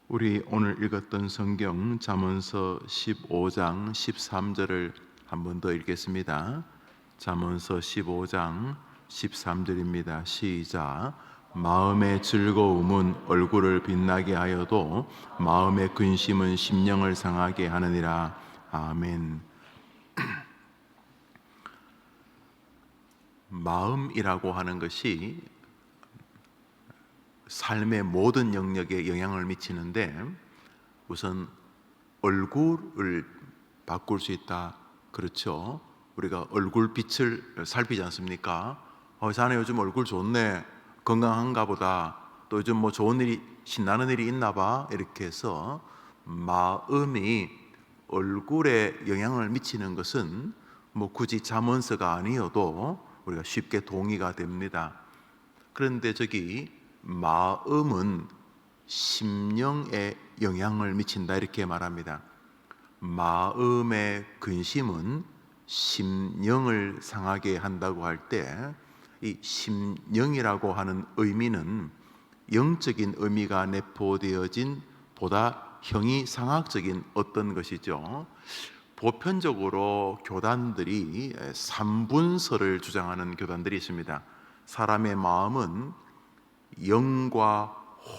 우리 오늘 읽었던 성경 잠언서 15장 13절을 한 번 더 읽겠습니다. 잠언서 15장 13절입니다. 시작. 마음의 즐거움은 얼굴을 빛나게 하여도 마음의 근심은 심령을 상하게 하느니라. 아멘. 마음이라고 하는 것이 삶의 모든 영역에 영향을 미치는데, 우선 얼굴을 바꿀 수 있다. 그렇죠? 우리가 얼굴빛을 살피지 않습니까? 자네 요즘 얼굴 좋네, 건강한가 보다, 또 요즘 뭐 좋은 일이, 신나는 일이 있나 봐, 이렇게 해서 마음이 얼굴에 영향을 미치는 것은 뭐 굳이 잠언서가 아니어도 우리가 쉽게 동의가 됩니다. 그런데 저기 마음은 심령에 영향을 미친다, 이렇게 말합니다. 마음의 근심은 심령을 상하게 한다고 할 때, 이 심령이라고 하는 의미는 영적인 의미가 내포되어진 보다 형이상학적인 어떤 것이죠. 보편적으로 교단들이 삼분설을 주장하는 교단들이 있습니다. 사람의 마음은 영과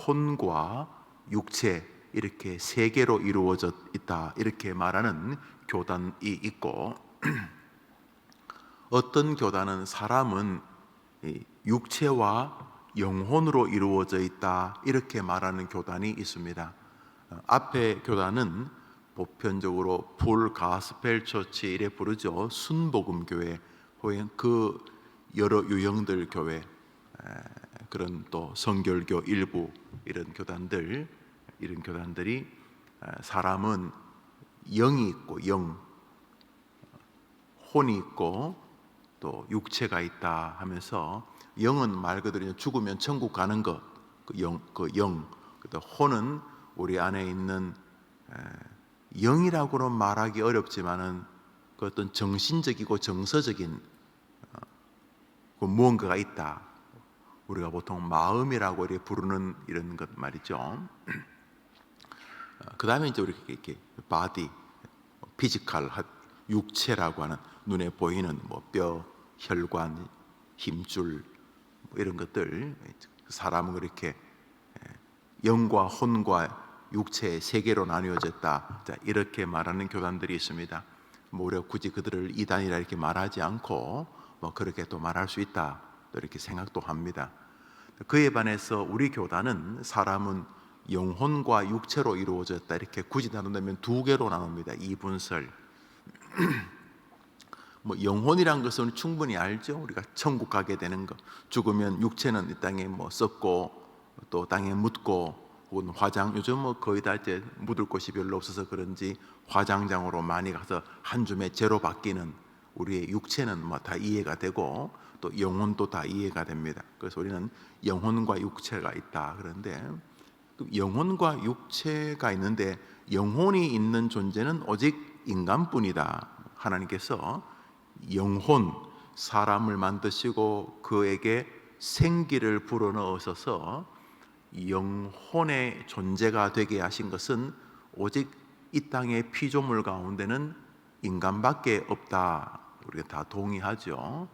혼과 육체, 이렇게 세 개로 이루어져 있다, 이렇게 말하는 교단이 있고, 어떤 교단은 사람은 육체와 영혼으로 이루어져 있다, 이렇게 말하는 교단이 있습니다. 앞에 교단은 보편적으로 풀 가스펠 처치 이래 부르죠. 순복음 교회, 혹은 그 여러 유형들 교회, 그런 또 성결교 일부 이런 교단들이 사람은 영이 있고 혼이 있고 또 육체가 있다 하면서, 영은 말 그대로 죽으면 천국 가는 것, 그 영, 혼은 우리 안에 있는 영이라고는 말하기 어렵지만은 그 어떤 정신적이고 정서적인 그 무언가가 있다. 우리가 보통 마음이라고 이렇게 부르는 이런 것 말이죠. 그 다음에 이제 우리 이렇게 바디, 피지컬, 육체라고 하는 눈에 보이는 뭐 뼈, 혈관, 힘줄 뭐 이런 것들, 사람은 그렇게 영과 혼과 육체의 세 개로 나뉘어졌다, 이렇게 말하는 교단들이 있습니다. 뭐 우리가 굳이 그들을 이단이라 이렇게 말하지 않고 뭐 그렇게 또 말할 수 있다, 또 이렇게 생각도 합니다. 그에 반해서 우리 교단은 사람은 영혼과 육체로 이루어졌다, 이렇게 굳이 나눈다면 두 개로 나눕니다. 이분설. 뭐 영혼이란 것은 충분히 알죠. 우리가 천국 가게 되는 것, 죽으면 육체는 이 땅에 뭐 썩고 또 땅에 묻고, 혹은 요즘 뭐 거의 다 이제 묻을 곳이 별로 없어서 그런지 화장장으로 많이 가서 한 줌에 재로 바뀌는 우리의 육체는 뭐 다 이해가 되고, 또 영혼도 다 이해가 됩니다. 그래서 우리는 영혼과 육체가 있다. 그런데 영혼과 육체가 있는데, 영혼이 있는 존재는 오직 인간뿐이다. 하나님께서 영혼, 사람을 만드시고 그에게 생기를 불어넣으셔서 영혼의 존재가 되게 하신 것은 오직 이 땅의 피조물 가운데는 인간밖에 없다. 우리가 다 동의하죠.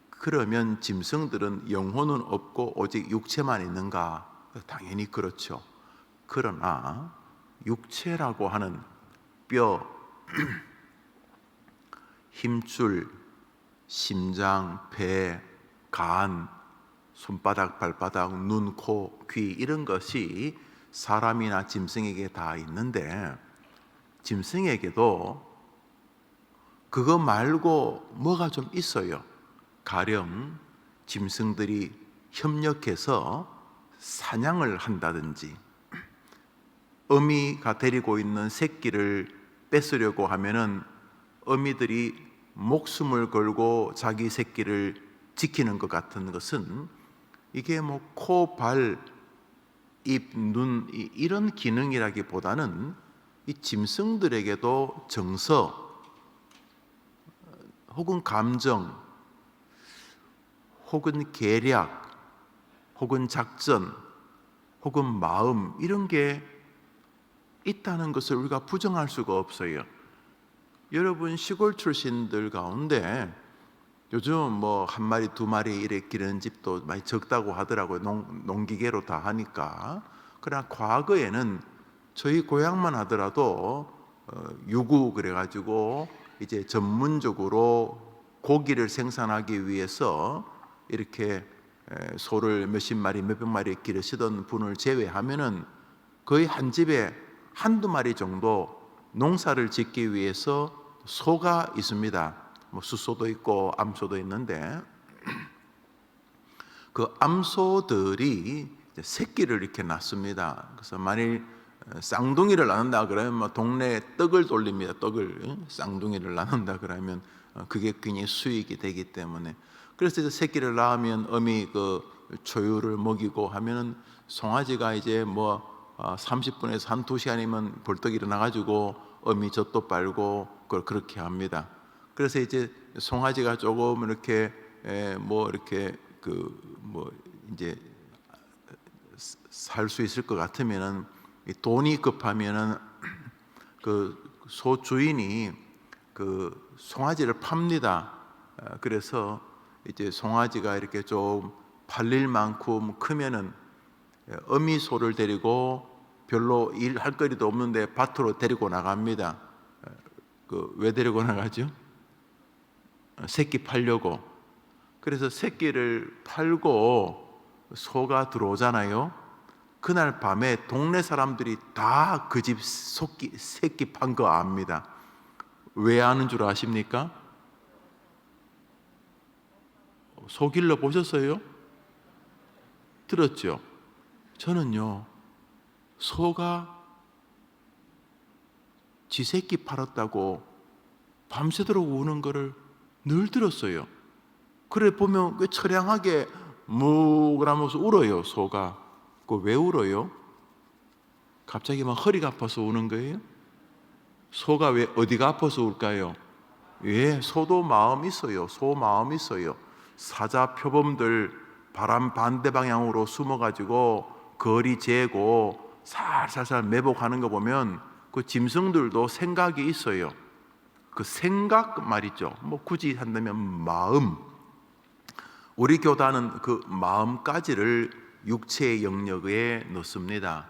그러면 짐승들은 영혼은 없고 오직 육체만 있는가? 당연히 그렇죠. 그러나 육체라고 하는 뼈, 힘줄, 심장, 배, 간, 손바닥, 발바닥, 눈, 코, 귀, 이런 것이 사람이나 짐승에게 다 있는데, 짐승에게도 그거 말고 뭐가 좀 있어요. 가령 짐승들이 협력해서 사냥을 한다든지, 어미가 데리고 있는 새끼를 뺏으려고 하면은 어미들이 목숨을 걸고 자기 새끼를 지키는 것 같은 것은, 이게 뭐 코, 발, 입, 눈 이런 기능이라기보다는 이 짐승들에게도 정서, 혹은 감정, 혹은 계략, 혹은 작전, 혹은 마음, 이런 게 있다는 것을 우리가 부정할 수가 없어요. 여러분 시골 출신들 가운데 요즘 뭐 한 마리 두 마리 이렇게 기르는 집도 많이 적다고 하더라고요. 농기계로 다 하니까. 그러나 과거에는 저희 고향만 하더라도 유구 그래가지고 이제 전문적으로 고기를 생산하기 위해서 이렇게 소를 몇십 마리 몇백 마리 기르시던 분을 제외하면은 거의 한 집에 한두 마리 정도 농사를 짓기 위해서 소가 있습니다. 뭐 숫소도 있고 암소도 있는데 그 암소들이 새끼를 이렇게 낳습니다. 그래서 만일 쌍둥이를 낳는다 그러면 뭐 동네에 떡을 돌립니다. 떡을 쌍둥이를 낳는다 그러면 그게 굉장히 수익이 되기 때문에 그래서 이제 새끼를 낳으면 어미 그 초유를 먹이고 하면은 송아지가 이제 뭐 30분에서 한 2시간이면 벌떡 일어나가지고 어미 젖도 빨고 그렇게 합니다. 그래서 이제 송아지가 조금 이렇게 뭐 이렇게 그 뭐 이제 살 수 있을 것 같으면은 돈이 급하면은 그 소 주인이 그 송아지를 팝니다. 그래서 이제 송아지가 이렇게 좀 팔릴 만큼 크면은 어미 소를 데리고 별로 일할 거리도 없는데 밭으로 데리고 나갑니다. 그 왜 데리고 나가죠? 새끼 팔려고. 그래서 새끼를 팔고 소가 들어오잖아요. 그날 밤에 동네 사람들이 다 그 집 새끼 판 거 압니다. 왜 아는 줄 아십니까? 소길러 보셨어요? 들었죠? 저는요, 소가 지 새끼 팔았다고 밤새도록 우는 거를 늘 들었어요. 그래 보면 왜 처량하게 무 그러면서 울어요, 소가. 그 왜 울어요? 갑자기 막 허리가 아파서 우는 거예요? 소가 왜 어디가 아파서 울까요? 예, 소도 마음 있어요. 소 마음 있어요. 사자 표범들 바람 반대 방향으로 숨어가지고 거리 재고 살살살 매복하는 거 보면 그 짐승들도 생각이 있어요. 그 생각 말이죠. 뭐 굳이 한다면 마음. 우리 교단은 그 마음까지를 육체의 영역에 넣습니다.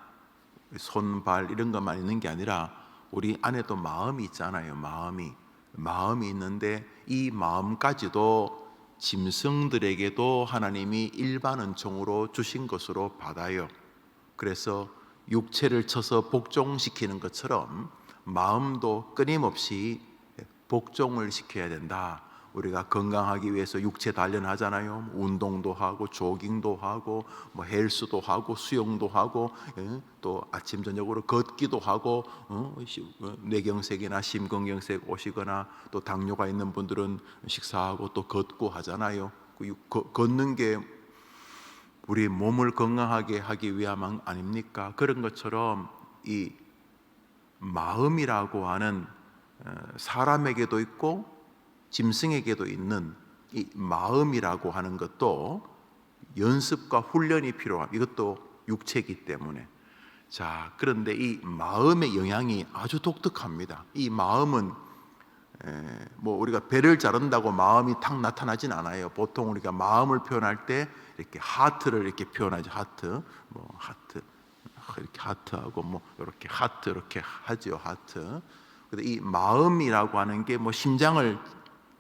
손, 발 이런 것만 있는 게 아니라 우리 안에도 마음이 있잖아요. 마음이 있는데 이 마음까지도 짐승들에게도 하나님이 일반 은총으로 주신 것으로 받아요. 그래서 육체를 쳐서 복종시키는 것처럼 마음도 끊임없이 복종을 시켜야 된다. 우리가 건강하기 위해서 육체 단련하잖아요. 운동도 하고 조깅도 하고 뭐 헬스도 하고 수영도 하고 또 아침 저녁으로 걷기도 하고 뇌경색이나 심근경색 오시거나 또 당뇨가 있는 분들은 식사하고 또 걷고 하잖아요. 걷는 게 우리 몸을 건강하게 하기 위함 아닙니까? 그런 것처럼 이 마음이라고 하는 사람에게도 있고 짐승에게도 있는 이 마음이라고 하는 것도 연습과 훈련이 필요합니다. 이것도 육체이기 때문에. 자, 그런데 이 마음의 영향이 아주 독특합니다. 이 마음은 뭐 우리가 배를 자른다고 마음이 탁 나타나진 않아요. 보통 우리가 마음을 표현할 때 이렇게 하트를 이렇게 표현하죠. 하트, 뭐 하트, 이렇게 하트하고 뭐 이렇게 하트 이렇게 하죠. 하트. 근데 이 마음이라고 하는 게 뭐 심장을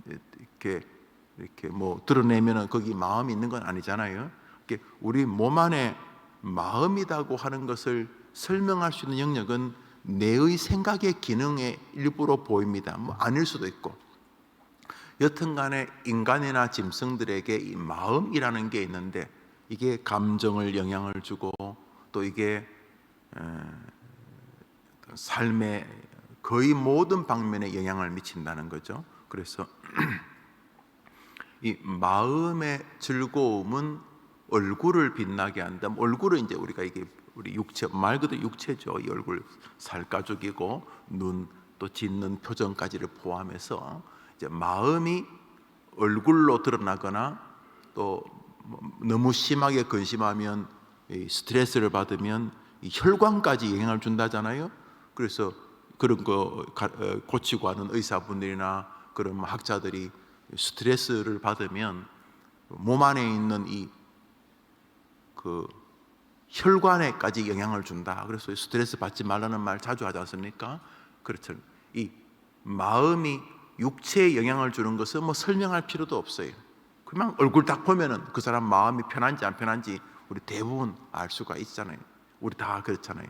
이렇게 뭐 드러내면은 거기 마음이 있는 건 아니잖아요. 우리 몸 안에 마음이라고 하는 것을 설명할 수 있는 영역은 뇌의 생각의 기능의 일부로 보입니다. 뭐 아닐 수도 있고. 여튼간에 인간이나 짐승들에게 이 마음이라는 게 있는데 이게 감정을 영향을 주고 또 이게 삶의 거의 모든 방면에 영향을 미친다는 거죠. 그래서 이 마음의 즐거움은 얼굴을 빛나게 한다. 얼굴은 이제 우리가 이게 우리 육체 말 그대로 육체죠. 이 얼굴 살가죽이고 눈 또 짓는 표정까지를 포함해서 이제 마음이 얼굴로 드러나거나 또 너무 심하게 근심하면 스트레스를 받으면 이 혈관까지 영향을 준다잖아요. 그래서 그런 거 고치고 하는 의사분들이나 그런 학자들이 스트레스를 받으면 몸 안에 있는 이 그 혈관에까지 영향을 준다. 그래서 스트레스 받지 말라는 말 자주 하지 않습니까? 그렇죠. 이 마음이 육체에 영향을 주는 것은 뭐 설명할 필요도 없어요. 그냥 얼굴 딱 보면은 그 사람 마음이 편한지 안 편한지 우리 대부분 알 수가 있잖아요. 우리 다 그렇잖아요.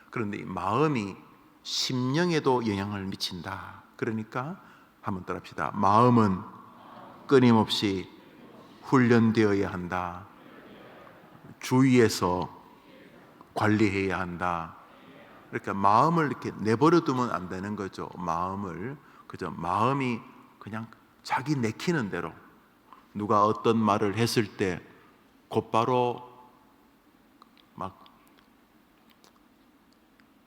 그런데 이 마음이 심령에도 영향을 미친다. 그러니까 한번 따라합시다. 마음은 끊임없이 훈련되어야 한다. 주의해서 관리해야 한다. 그러니까 마음을 이렇게 내버려 두면 안 되는 거죠. 마음을 그저 마음이 그냥 자기 내키는 대로 누가 어떤 말을 했을 때 곧바로 막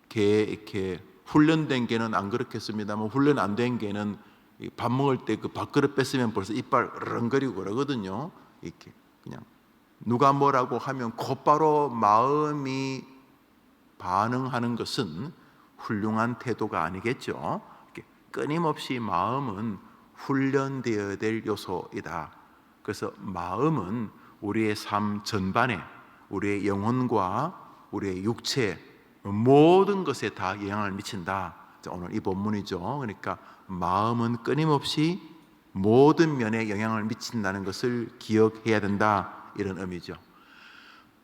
개 이렇게 훈련된 개는 안 그렇겠습니다만 훈련 안 된 개는 밥 먹을 때 그 밥그릇 뺐으면 벌써 이빨 으렁거리고 그러거든요. 이렇게 그냥 누가 뭐라고 하면 곧바로 마음이 반응하는 것은 훌륭한 태도가 아니겠죠. 끊임없이 마음은 훈련되어야 될 요소이다. 그래서 마음은 우리의 삶 전반에 우리의 영혼과 우리의 육체 모든 것에 다 영향을 미친다. 오늘 이 본문이죠. 그러니까 마음은 끊임없이 모든 면에 영향을 미친다는 것을 기억해야 된다. 이런 의미죠.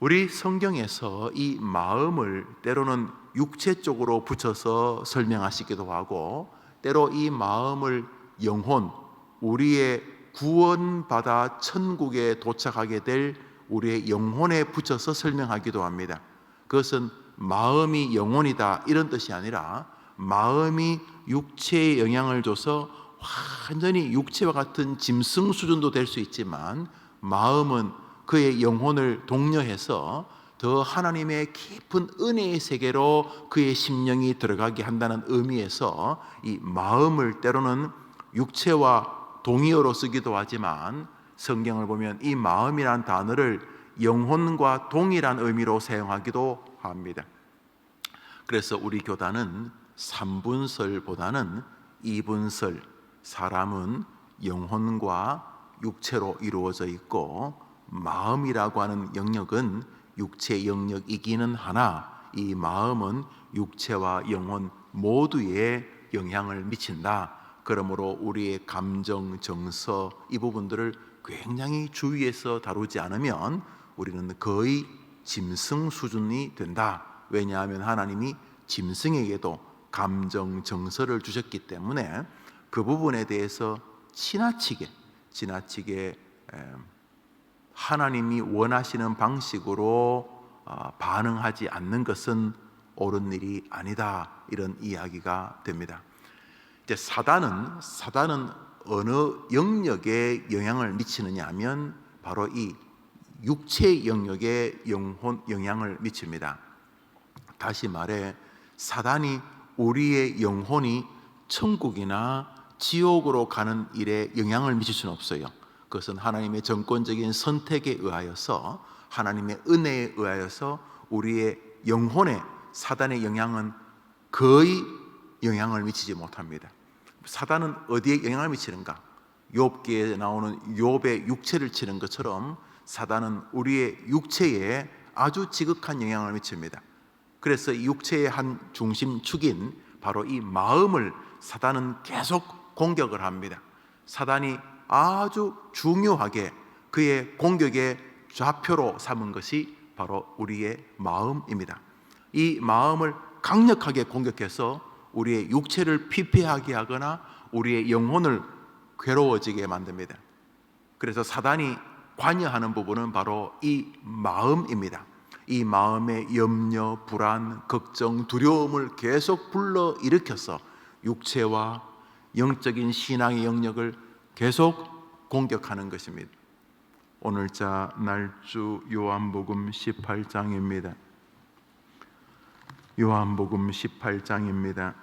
우리 성경에서 이 마음을 때로는 육체 쪽으로 붙여서 설명하시기도 하고 때로 이 마음을 영혼, 우리의 구원받아 천국에 도착하게 될 우리의 영혼에 붙여서 설명하기도 합니다. 그것은 마음이 영혼이다 이런 뜻이 아니라 마음이 육체에 영향을 줘서 완전히 육체와 같은 짐승 수준도 될 수 있지만 마음은 그의 영혼을 독려해서 더 하나님의 깊은 은혜의 세계로 그의 심령이 들어가게 한다는 의미에서 이 마음을 때로는 육체와 동의어로 쓰기도 하지만 성경을 보면 이 마음이란 단어를 영혼과 동일한 의미로 사용하기도 합니다. 그래서 우리 교단은 3분설보다는 2분설, 사람은 영혼과 육체로 이루어져 있고 마음이라고 하는 영역은 육체 영역이기는 하나 이 마음은 육체와 영혼 모두에 영향을 미친다. 그러므로 우리의 감정, 정서 이 부분들을 굉장히 주의해서 다루지 않으면 우리는 거의 짐승 수준이 된다. 왜냐하면 하나님이 짐승에게도 감정, 정서를 주셨기 때문에 그 부분에 대해서 지나치게 하나님이 원하시는 방식으로 반응하지 않는 것은 옳은 일이 아니다. 이런 이야기가 됩니다. 이제 사단은 어느 영역에 영향을 미치느냐 하면 바로 이 육체 영역에 영향을 미칩니다. 다시 말해 사단이 우리의 영혼이 천국이나 지옥으로 가는 일에 영향을 미칠 수는 없어요. 그것은 하나님의 정권적인 선택에 의하여서 하나님의 은혜에 의하여서 우리의 영혼에 사단의 영향은 거의 영향을 미치지 못합니다. 사단은 어디에 영향을 미치는가? 욥기에 나오는 욥의 육체를 치는 것처럼 사단은 우리의 육체에 아주 지극한 영향을 미칩니다. 그래서 이 육체의 한 중심축인 바로 이 마음을 사단은 계속 공격을 합니다. 사단이 아주 중요하게 그의 공격의 좌표로 삼은 것이 바로 우리의 마음입니다. 이 마음을 강력하게 공격해서 우리의 육체를 피폐하게 하거나 우리의 영혼을 괴로워지게 만듭니다. 그래서 사단이 관여하는 부분은 바로 이 마음입니다. 이 마음의 염려, 불안, 걱정, 두려움을 계속 불러일으켜서 육체와 영적인 신앙의 영역을 계속 공격하는 것입니다. 오늘자 날주 요한복음 18장입니다. 요한복음 18장입니다.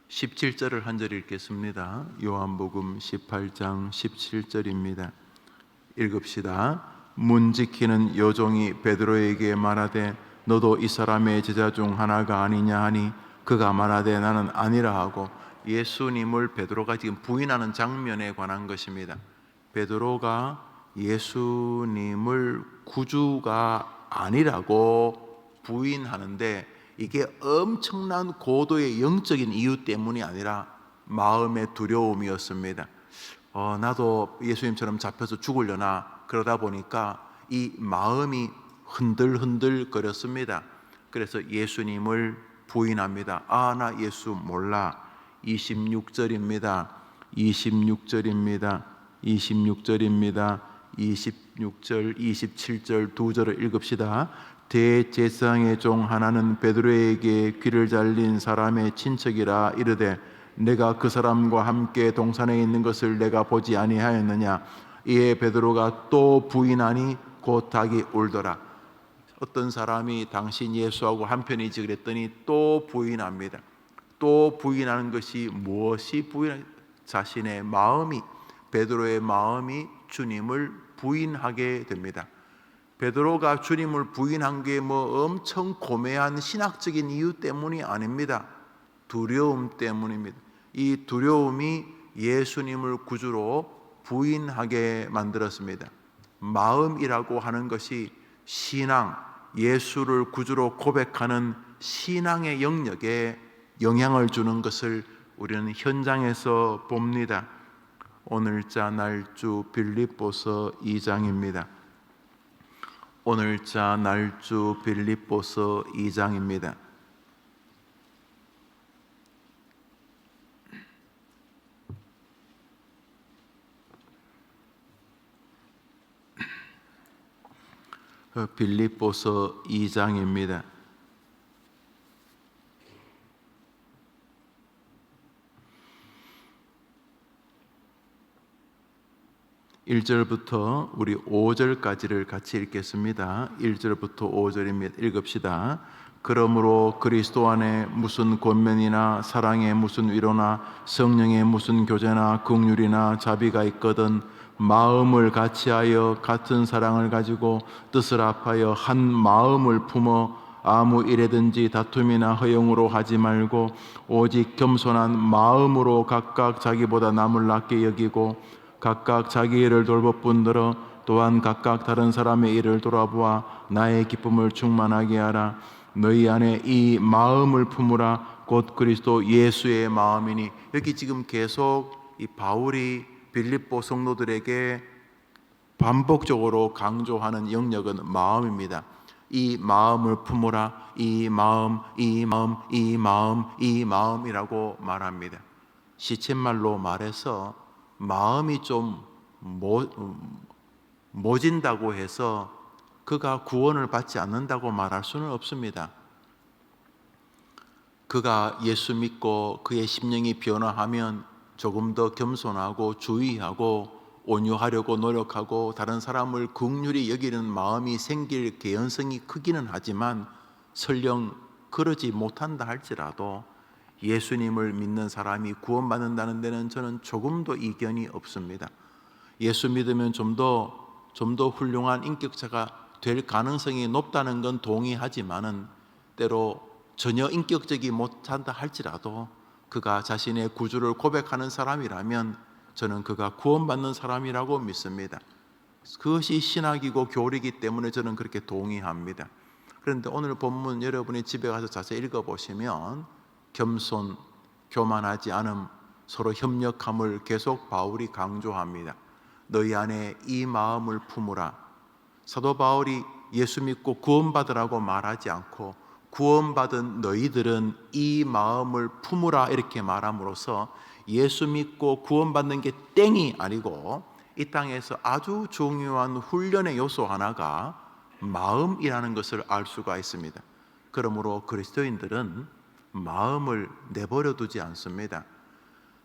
17절을 한 절 읽겠습니다. 요한복음 18장 17절입니다. 읽읍시다. 문 지키는 여종이 베드로에게 말하되 너도 이 사람의 제자 중 하나가 아니냐 하니 그가 말하되 나는 아니라 하고, 예수님을 베드로가 지금 부인하는 장면에 관한 것입니다. 베드로가 예수님을 구주가 아니라고 부인하는데, 이게 엄청난 고도의 영적인 이유 때문이 아니라 마음의 두려움이었습니다. 나도 예수님처럼 잡혀서 죽으려나, 그러다 보니까 이 마음이 흔들흔들 거렸습니다. 그래서 예수님을 부인합니다. 나 예수 몰라. 26절입니다. 26절입니다. 26절입니다. 26절, 27절 두 절을 읽읍시다. 대제사장의 종 하나는 베드로에게 귀를 잘린 사람의 친척이라 이르되 내가 그 사람과 함께 동산에 있는 것을 내가 보지 아니하였느냐. 이에 베드로가 또 부인하니 곧 닭이 울더라. 어떤 사람이 당신 예수하고 한편이지 그랬더니 또 부인합니다. 또 부인하는 것이 무엇이 자신의 마음이, 베드로의 마음이 주님을 부인하게 됩니다. 베드로가 주님을 부인한 게 엄청 고매한 신학적인 이유 때문이 아닙니다. 두려움 때문입니다. 이 두려움이 예수님을 구주로 부인하게 만들었습니다. 마음이라고 하는 것이 신앙, 예수를 구주로 고백하는 신앙의 영역에 영향을 주는 것을 우리는 현장에서 봅니다. 오늘자 날주 빌립보서 2장입니다. 오늘자 날주 빌립보서 2장입니다. 빌립보서 2장입니다. 1절부터 우리 5절까지를 같이 읽겠습니다. 1절부터 5절입니다. 읽읍시다. 그러므로 그리스도 안에 무슨 권면이나 사랑에 무슨 위로나 성령의 무슨 교제나 긍휼이나 자비가 있거든 마음을 같이하여 같은 사랑을 가지고 뜻을 합하여 한 마음을 품어 아무 일에든지 다툼이나 허용으로 하지 말고 오직 겸손한 마음으로 각각 자기보다 남을 낫게 여기고 각각 자기 일을 돌볼 뿐더러 또한 각각 다른 사람의 일을 돌아보아 나의 기쁨을 충만하게 하라. 너희 안에 이 마음을 품으라. 곧 그리스도 예수의 마음이니. 여기 지금 계속 이 바울이 빌립보 성도들에게 반복적으로 강조하는 영역은 마음입니다. 이 마음을 품으라. 이 마음, 이 마음, 이 마음, 이 마음이라고 말합니다. 시쳇말로 말해서 마음이 좀 모진다고 해서 그가 구원을 받지 않는다고 말할 수는 없습니다. 그가 예수 믿고 그의 심령이 변화하면 조금 더 겸손하고 주의하고 온유하려고 노력하고 다른 사람을 긍휼히 여기는 마음이 생길 개연성이 크기는 하지만 설령 그러지 못한다 할지라도 예수님을 믿는 사람이 구원받는다는 데는 저는 조금도 이견이 없습니다. 예수 믿으면 좀 더 훌륭한 인격자가 될 가능성이 높다는 건 동의하지만은 때로 전혀 인격적이 못한다 할지라도 그가 자신의 구주를 고백하는 사람이라면 저는 그가 구원받는 사람이라고 믿습니다. 그것이 신학이고 교리이기 때문에 저는 그렇게 동의합니다. 그런데 오늘 본문 여러분이 집에 가서 자세히 읽어보시면 겸손, 교만하지 않음, 서로 협력함을 계속 바울이 강조합니다. 너희 안에 이 마음을 품으라. 사도 바울이 예수 믿고 구원받으라고 말하지 않고 구원받은 너희들은 이 마음을 품으라 이렇게 말함으로써 예수 믿고 구원받는 게 땡이 아니고 이 땅에서 아주 중요한 훈련의 요소 하나가 마음이라는 것을 알 수가 있습니다. 그러므로 그리스도인들은 마음을 내버려 두지 않습니다.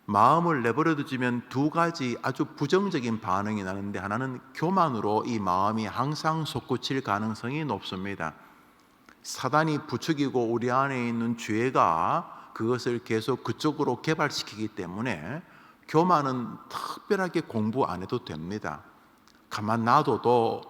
마음을 내버려 두면 두 가지 아주 부정적인 반응이 나는데, 하나는 교만으로 이 마음이 항상 솟구칠 가능성이 높습니다. 사단이 부추기고 우리 안에 있는 죄가 그것을 계속 그쪽으로 개발시키기 때문에 교만은 특별하게 공부 안 해도 됩니다. 가만 놔둬도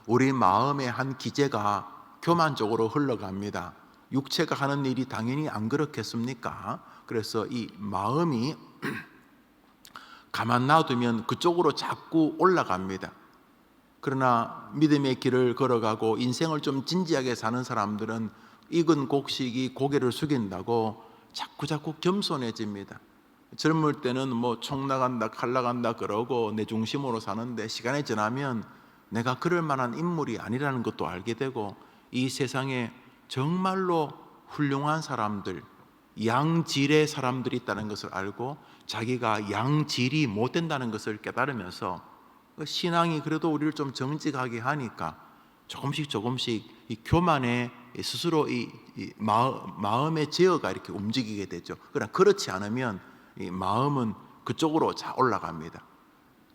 우리 마음의 한 기제가 교만 쪽으로 흘러갑니다. 육체가 하는 일이 당연히 안 그렇겠습니까? 그래서 이 마음이 가만 놔두면 그쪽으로 자꾸 올라갑니다. 그러나 믿음의 길을 걸어가고 인생을 좀 진지하게 사는 사람들은 익은 곡식이 고개를 숙인다고 자꾸 겸손해집니다. 젊을 때는 뭐 총 나간다 칼 나간다 그러고 내 중심으로 사는데 시간이 지나면 내가 그럴 만한 인물이 아니라는 것도 알게 되고 이 세상에 정말로 훌륭한 사람들, 양질의 사람들이 있다는 것을 알고 자기가 양질이 못 된다는 것을 깨달으면서 신앙이 그래도 우리를 좀 정직하게 하니까 조금씩 이 교만에 스스로 이 마음의 제어가 이렇게 움직이게 되죠. 그러나 그렇지 않으면 이 마음은 그쪽으로 자 올라갑니다.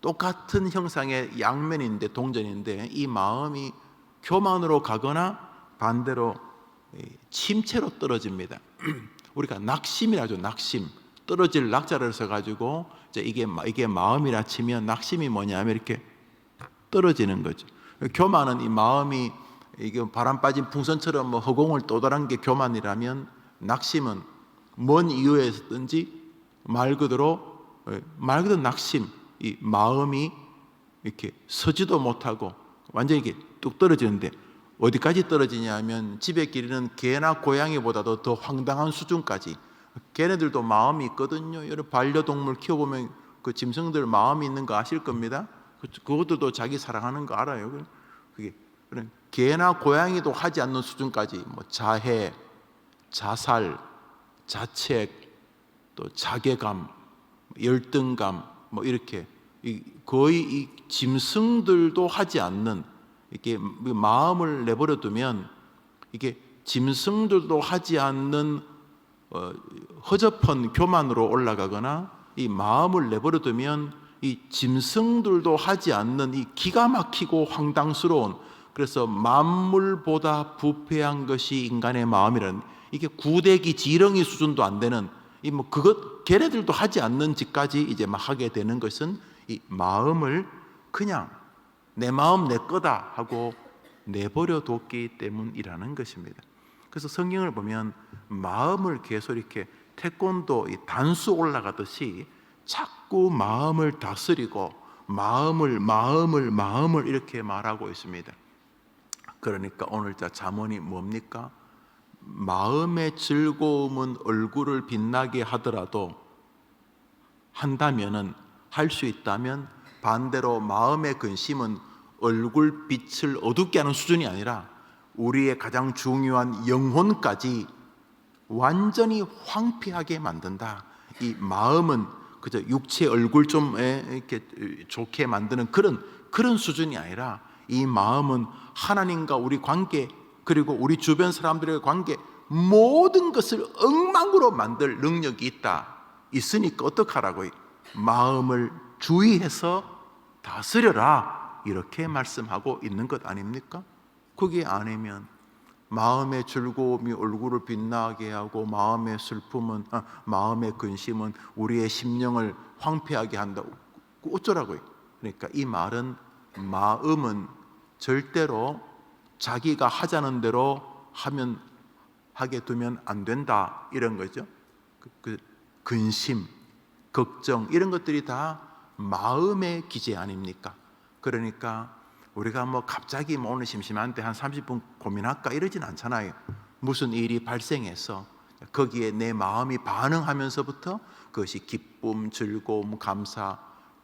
똑같은 형상의 양면인데 동전인데 이 마음이 교만으로 가거나 반대로 침체로 떨어집니다. 우리가 낙심이라죠. 낙심. 떨어질 낙자를 써가지고 이게 마음이라 치면 낙심이 뭐냐면 이렇게 떨어지는 거죠. 교만은 이 마음이 이게 바람 빠진 풍선처럼 뭐 허공을 떠돌한 게 교만이라면 낙심은 뭔 이유에서든지 말 그대로 낙심, 이 마음이 이렇게 서지도 못하고 완전히 이렇게 뚝 떨어지는데 어디까지 떨어지냐면 집에 기르는 개나 고양이보다도 더 황당한 수준까지. 걔네들도 마음이 있거든요. 여러 반려동물 키워보면 그 짐승들 마음이 있는 거 아실 겁니다. 그것들도 자기 사랑하는 거 알아요. 그게 개나 고양이도 하지 않는 수준까지 뭐 자해, 자살, 자책, 또 자괴감, 열등감 뭐 이렇게 거의 이 짐승들도 하지 않는 이렇게 마음을 내버려 두면 이게 짐승들도 하지 않는 허접한 교만으로 올라가거나 이 마음을 내버려 두면 이 짐승들도 하지 않는 이 기가 막히고 황당스러운, 그래서 만물보다 부패한 것이 인간의 마음이라는, 이게 구데기 지렁이 수준도 안 되는 이 뭐 그것 걔네들도 하지 않는 짓까지 이제 막 하게 되는 것은 이 마음을 그냥 내 마음 내 거다 하고 내버려 뒀기 때문이라는 것입니다. 그래서 성경을 보면 마음을 계속 이렇게 태권도 이 단수 올라가듯이 자꾸 마음을 다스리고 마음을 이렇게 말하고 있습니다. 그러니까 오늘자 잠언이 뭡니까? 마음의 즐거움은 얼굴을 빛나게 하더라도 한다면은 할 수 있다면 반대로 마음의 근심은 얼굴 빛을 어둡게 하는 수준이 아니라 우리의 가장 중요한 영혼까지 완전히 황폐하게 만든다. 이 마음은 그저 육체 얼굴 좀 이렇게 좋게 만드는 그런 수준이 아니라 이 마음은 하나님과 우리 관계 그리고 우리 주변 사람들의 관계 모든 것을 엉망으로 만들 능력이 있으니까 어떡하라고요? 마음을 주의해서 다스려라 이렇게 말씀하고 있는 것 아닙니까? 그게 아니면 마음의 즐거움이 얼굴을 빛나게 하고 마음의 근심은 우리의 심령을 황폐하게 한다. 어쩌라고요? 그러니까 이 말은 마음은 절대로 자기가 하자는 대로 하게 두면 안 된다 이런 거죠. 근심, 걱정 이런 것들이 다 마음의 기제 아닙니까? 그러니까 우리가 뭐 갑자기 오늘 심심한데 한 30분 고민할까 이러진 않잖아요. 무슨 일이 발생해서 거기에 내 마음이 반응하면서부터 그것이 기쁨, 즐거움, 감사,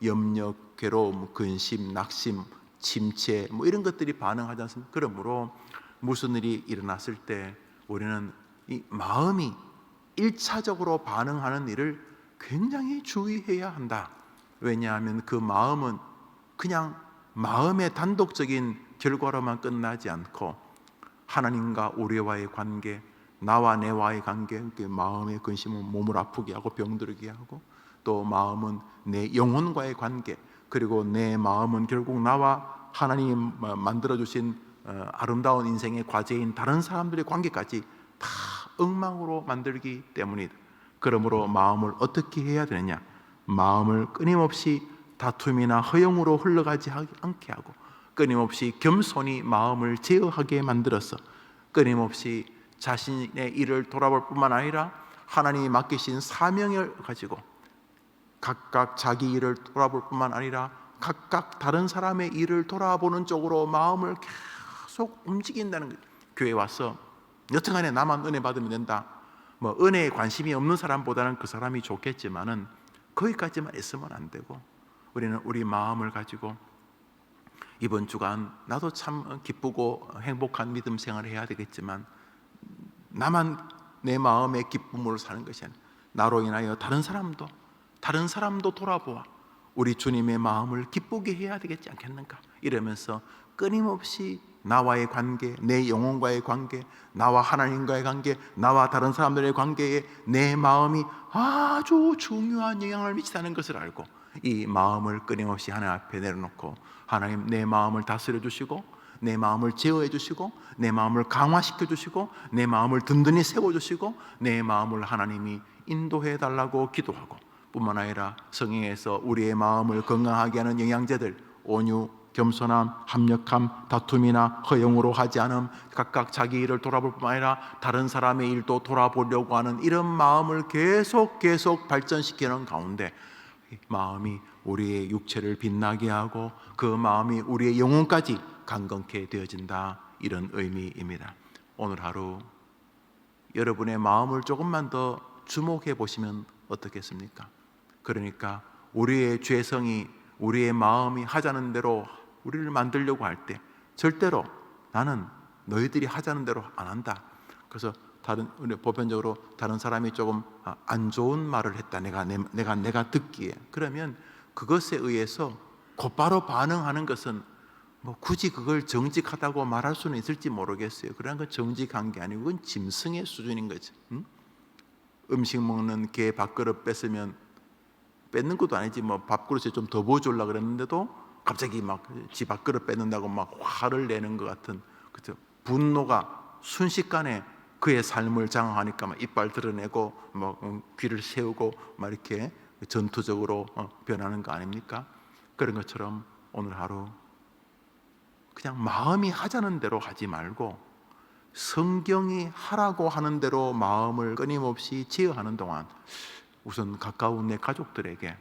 염려, 괴로움, 근심, 낙심, 침체 뭐 이런 것들이 반응하지 않습니까? 그러므로 무슨 일이 일어났을 때 우리는 이 마음이 1차적으로 반응하는 일을 굉장히 주의해야 한다. 왜냐하면 그 마음은 그냥 마음의 단독적인 결과로만 끝나지 않고 하나님과 우리와의 관계, 나와 내와의 관계, 마음의 근심은 몸을 아프게 하고 병들게 하고 또 마음은 내 영혼과의 관계, 그리고 내 마음은 결국 나와 하나님 만들어주신 아름다운 인생의 과제인 다른 사람들의 관계까지 다 엉망으로 만들기 때문이다. 그러므로 마음을 어떻게 해야 되느냐? 마음을 끊임없이 다툼이나 허용으로 흘러가지 않게 하고 끊임없이 겸손히 마음을 제어하게 만들어서 끊임없이 자신의 일을 돌아볼 뿐만 아니라 하나님이 맡기신 사명을 가지고 각각 자기 일을 돌아볼 뿐만 아니라 각각 다른 사람의 일을 돌아보는 쪽으로 마음을 계속 움직인다는 거예요. 교회 와서 여튼간에 나만 은혜 받으면 된다. 뭐 은혜에 관심이 없는 사람보다는 그 사람이 좋겠지만은 거기까지만 있으면 안 되고 우리는 우리 마음을 가지고 이번 주간 나도 참 기쁘고 행복한 믿음 생활을 해야 되겠지만 나만 내 마음의 기쁨으로 사는 것이 아니라 나로 인하여 다른 사람도 돌아보아 우리 주님의 마음을 기쁘게 해야 되겠지 않겠는가 이러면서 끊임없이 나와의 관계, 내 영혼과의 관계, 나와 하나님과의 관계, 나와 다른 사람들의 관계에 내 마음이 아주 중요한 영향을 미친다는 것을 알고 이 마음을 끊임없이 하나님 앞에 내려놓고 하나님 내 마음을 다스려 주시고 내 마음을 제어해 주시고 내 마음을 강화시켜 주시고 내 마음을 든든히 세워 주시고 내 마음을 하나님이 인도해 달라고 기도하고 뿐만 아니라 성경에서 우리의 마음을 건강하게 하는 영양제들 온유, 겸손함, 합력함, 다툼이나 허용으로 하지 않음, 각각 자기 일을 돌아볼 뿐만 아니라 다른 사람의 일도 돌아보려고 하는 이런 마음을 계속 발전시키는 가운데 마음이 우리의 육체를 빛나게 하고 그 마음이 우리의 영혼까지 강건케 되어진다 이런 의미입니다. 오늘 하루 여러분의 마음을 조금만 더 주목해 보시면 어떻겠습니까? 그러니까 우리의 죄성이 우리의 마음이 하자는 대로 우리를 만들려고 할 때 절대로 나는 너희들이 하자는 대로 안 한다. 그래서 보편적으로 다른 사람이 조금 안 좋은 말을 했다. 내가 듣기에 그러면 그것에 의해서 곧바로 반응하는 것은 뭐 굳이 그걸 정직하다고 말할 수는 있을지 모르겠어요. 그런 건 정직한 게 아니고 그건 짐승의 수준인 거죠. 음식 먹는 개 밥그릇 뺏는 것도 아니지 뭐 밥그릇에 좀 더 부어주려고 그랬는데도 갑자기 막 지 밥그릇 뺏는다고 막 화를 내는 것 같은 그죠? 분노가 순식간에 그의 삶을 장악하니까 막 이빨 드러내고 뭐 귀를 세우고 막 이렇게 전투적으로 변하는 거 아닙니까? 그런 것처럼 오늘 하루 그냥 마음이 하자는 대로 하지 말고 성경이 하라고 하는 대로 마음을 끊임없이 제어하는 동안 우선 가까운 내 가족들에게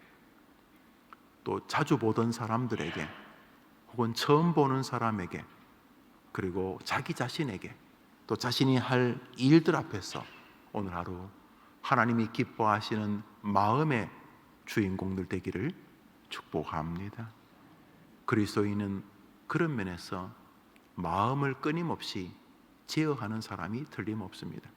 또 자주 보던 사람들에게 혹은 처음 보는 사람에게 그리고 자기 자신에게 또 자신이 할 일들 앞에서 오늘 하루 하나님이 기뻐하시는 마음의 주인공들 되기를 축복합니다. 그리스도인은 그런 면에서 마음을 끊임없이 제어하는 사람이 틀림없습니다.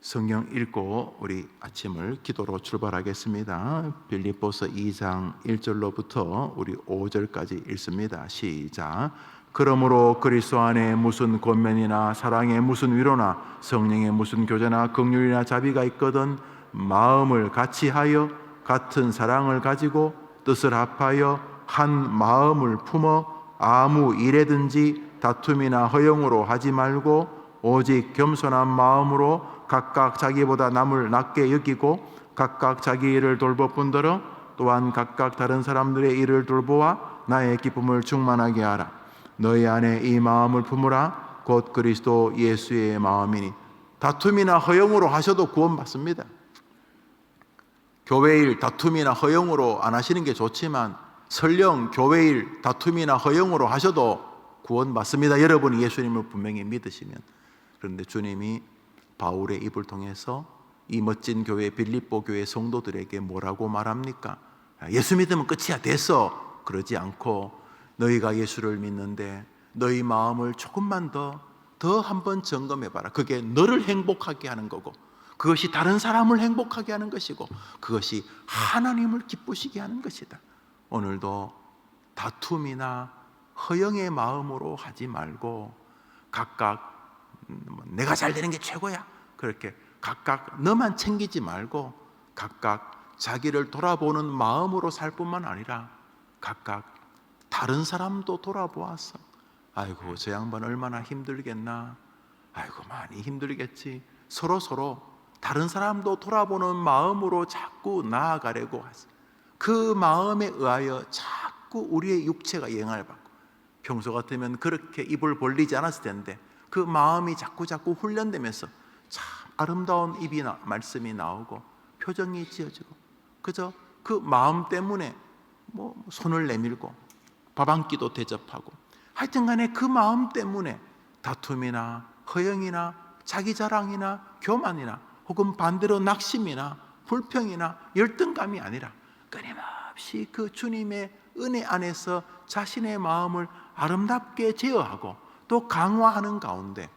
성경 읽고 우리 아침을 기도로 출발하겠습니다. 빌립보서 2장 1절로부터 우리 5절까지 읽습니다. 시작. 그러므로 그리스도 안에 무슨 권면이나 사랑에 무슨 위로나 성령의 무슨 교제나 긍휼이나 자비가 있거든 마음을 같이 하여 같은 사랑을 가지고 뜻을 합하여 한 마음을 품어 아무 일에든지 다툼이나 허용으로 하지 말고 오직 겸손한 마음으로 각각 자기보다 남을 낮게 여기고 각각 자기 일을 돌볼 뿐더러 또한 각각 다른 사람들의 일을 돌보아 나의 기쁨을 충만하게 하라. 너희 안에 이 마음을 품으라. 곧 그리스도 예수의 마음이니. 다툼이나 허용으로 하셔도 구원받습니다. 교회 일 다툼이나 허용으로 안 하시는 게 좋지만 설령 교회 일 다툼이나 허용으로 하셔도 구원받습니다. 여러분이 예수님을 분명히 믿으시면. 그런데 주님이 바울의 입을 통해서 이 멋진 교회 빌립보 교회 성도들에게 뭐라고 말합니까? 예수 믿으면 끝이야 됐어. 그러지 않고 너희가 예수를 믿는데 너희 마음을 조금만 더 한번 점검해봐라. 그게 너를 행복하게 하는 거고 그것이 다른 사람을 행복하게 하는 것이고 그것이 하나님을 기쁘시게 하는 것이다. 오늘도 다툼이나 허영의 마음으로 하지 말고 각각 내가 잘 되는 게 최고야. 그렇게 각각 너만 챙기지 말고 각각 자기를 돌아보는 마음으로 살 뿐만 아니라 각각 다른 사람도 돌아보았어. 아이고 저 양반 얼마나 힘들겠나. 아이고 많이 힘들겠지. 서로 다른 사람도 돌아보는 마음으로 자꾸 나아가려고 하세요. 그 마음에 의하여 자꾸 우리의 육체가 영향을 받고, 평소 같으면 그렇게 입을 벌리지 않았을 텐데 그 마음이 자꾸 훈련되면서 참 아름다운 말씀이 나오고 표정이 지어지고, 그저 그 마음 때문에 뭐 손을 내밀고 밥 한 끼도 대접하고, 하여튼 간에 그 마음 때문에 다툼이나 허영이나 자기 자랑이나 교만이나 혹은 반대로 낙심이나 불평이나 열등감이 아니라 끊임없이 그 주님의 은혜 안에서 자신의 마음을 아름답게 제어하고 또 강화하는 가운데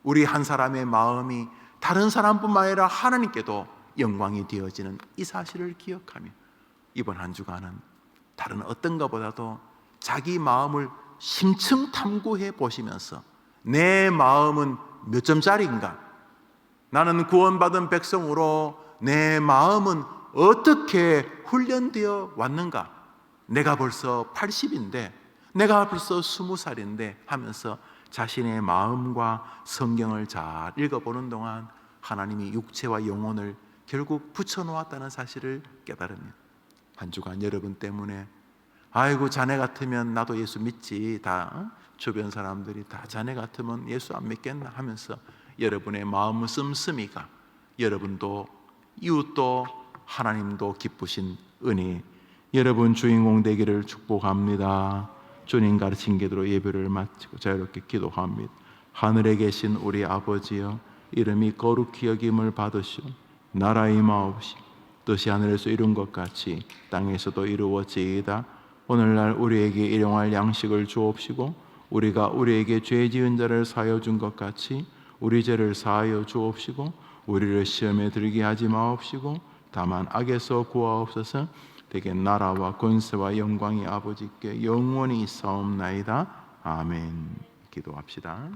우리 한 사람의 마음이 다른 사람뿐만 아니라 하나님께도 영광이 되어지는 이 사실을 기억하며 이번 한 주간은 다른 어떤 것보다도 자기 마음을 심층 탐구해 보시면서 내 마음은 몇 점짜리인가? 나는 구원받은 백성으로 내 마음은 어떻게 훈련되어 왔는가? 내가 벌써 80인데 내가 벌써 20살인데 하면서 자신의 마음과 성경을 잘 읽어보는 동안 하나님이 육체와 영혼을 결국 붙여놓았다는 사실을 깨달으면 한 주간 여러분 때문에 아이고 자네 같으면 나도 예수 믿지, 다 주변 사람들이 다 자네 같으면 예수 안 믿겠나 하면서 여러분의 마음 씀씀이가 여러분도 이웃도 하나님도 기쁘신 은혜, 여러분 주인공 되기를 축복합니다. 주님 가르친 기도로 예배를 마치고 자유롭게 기도합니다. 하늘에 계신 우리 아버지여, 이름이 거룩히 여김을 받으시오. 나라 임하옵시오. 뜻이 하늘에서 이룬 것 같이 땅에서도 이루어지이다. 오늘날 우리에게 일용할 양식을 주옵시고, 우리가 우리에게 죄 지은 자를 사하여 준 것 같이 우리 죄를 사하여 주옵시고, 우리를 시험에 들게 하지 마옵시고 다만 악에서 구하옵소서. 대개 나라와 권세와 영광이 아버지께 영원히 있사옵나이다. 아멘. 기도합시다.